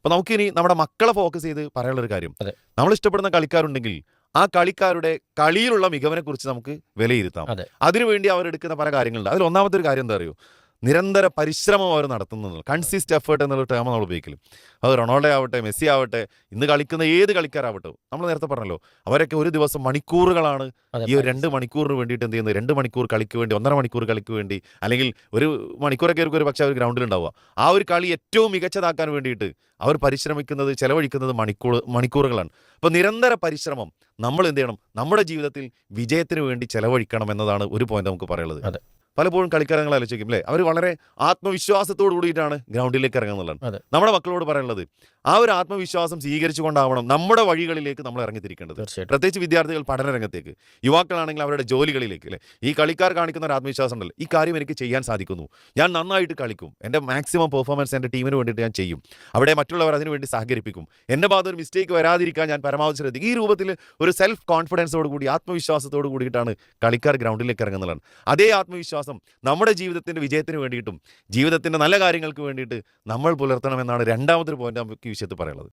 അപ്പോൾ നമുക്കിനി നമ്മുടെ മക്കളെ ഫോക്കസ് ചെയ്ത് പറയാനുള്ളൊരു കാര്യം, അതെ. നമ്മൾ ഇഷ്ടപ്പെടുന്ന കളിക്കാരുണ്ടെങ്കിൽ ആ കളിക്കാരുടെ കളിയിലുള്ള മികവിനെ കുറിച്ച് നമുക്ക് വിലയിരുത്താം. അതെ. അതിനുവേണ്ടി അവരെടുക്കുന്ന പല കാര്യങ്ങളുണ്ട്. അതിൽ ഒന്നാമത്തെ ഒരു കാര്യം എന്താ അറിയോ, നിരന്തര പരിശ്രമം അവർ നടത്തുന്നത്, കൺസിസ്റ്റ് എഫേർട്ട് എന്നുള്ള ടേം നമ്മൾ ഉപയോഗിക്കലും. അത് റൊണാൾഡോ ആവട്ടെ, മെസ്സി ആവട്ടെ, ഇന്ന് കളിക്കുന്ന ഏത് കളിക്കാരാവട്ടെ, നമ്മൾ നേരത്തെ പറഞ്ഞല്ലോ, അവരൊക്കെ ഒരു ദിവസം മണിക്കൂറുകളാണ് അതെ, ഈ ഒരു 2 മണിക്കൂറിന് വേണ്ടിയിട്ട് എന്ത് ചെയ്യുന്നത്, 2 മണിക്കൂർ കളിക്ക് വേണ്ടി, 1.5 മണിക്കൂർ കളിക്ക് വേണ്ടി, അല്ലെങ്കിൽ ഒരു മണിക്കൂറൊക്കെ ആയിരിക്കും ഒരു പക്ഷേ അവർ ഗ്രൗണ്ടിലുണ്ടാവുക. ആ ഒരു കളി ഏറ്റവും മികച്ചതാക്കാൻ വേണ്ടിയിട്ട് അവർ പരിശ്രമിക്കുന്നത്, ചെലവഴിക്കുന്നത് മണിക്കൂറുകളാണ്. അപ്പോൾ നിരന്തര പരിശ്രമം നമ്മൾ എന്ത് ചെയ്യണം, നമ്മുടെ ജീവിതത്തിൽ വിജയത്തിന് വേണ്ടി ചെലവഴിക്കണം എന്നതാണ് ഒരു പോയിന്റ് നമുക്ക് പറയുള്ളത്. അതെ. പലപ്പോഴും കളിക്കാരങ്ങൾ ആലോചിക്കും അല്ലേ, അവർ വളരെ ആത്മവിശ്വാസത്തോടു കൂടിയിട്ടാണ് ഗ്രൗണ്ടിലേക്ക് ഇറങ്ങുന്നുള്ളത്. അതെ. നമ്മുടെ മക്കളോട് പറയാനുള്ളത്, ആ ഒരു ആത്മവിശ്വാസം സ്വീകരിച്ചുകൊണ്ടാവണം നമ്മുടെ വഴികളിലേക്ക് നമ്മൾ ഇറങ്ങിത്തിരിക്കേണ്ടത്. തീർച്ചയായിട്ടും. പ്രത്യേകിച്ച് വിദ്യാർത്ഥികൾ പഠനരംഗത്തേക്ക്, യുവാക്കളാണെങ്കിൽ അവരുടെ ജോലികളിലേക്ക് അല്ലേ. ഈ കളിക്കാർ കാണിക്കുന്ന ഒരു ആത്മവിശ്വാസം ഉണ്ടല്ലോ, ഈ കാര്യം എനിക്ക് ചെയ്യാൻ സാധിക്കുന്നു, ഞാൻ നന്നായിട്ട് കളിക്കും, എൻ്റെ മാക്സിമം പെർഫോമൻസ് എൻ്റെ ടീമിന് വേണ്ടിയിട്ട് ഞാൻ ചെയ്യും, അവിടെ മറ്റുള്ളവർ അതിനു വേണ്ടി സഹകരിപ്പിക്കും, എൻ്റെ ഭാഗത്ത് ഒരു മിസ്റ്റേക്ക് വരാതിരിക്കാൻ ഞാൻ പരമാവധി ശ്രദ്ധിക്കും. ഈ രൂപത്തിൽ ഒരു സെൽഫ് കോൺഫിഡൻസോട് കൂടി, ആത്മവിശ്വാസത്തോട് കൂടിയിട്ടാണ് കളിക്കാർ ഗ്രൗണ്ടിലേക്ക് ഇറങ്ങുന്നതാണ്. അതേ ആത്മവിശ്വാസം നമ്മുടെ ജീവിതത്തിൻ്റെ വിജയത്തിന് വേണ്ടിയിട്ടും ജീവിതത്തിൻ്റെ നല്ല കാര്യങ്ങൾക്ക് വേണ്ടിയിട്ട് നമ്മൾ പുലർത്തണമെന്നാണ് രണ്ടാമതൊരു പോയിന്റ് നമുക്ക് ഈ വിഷയത്തിൽ പറയുള്ളത്.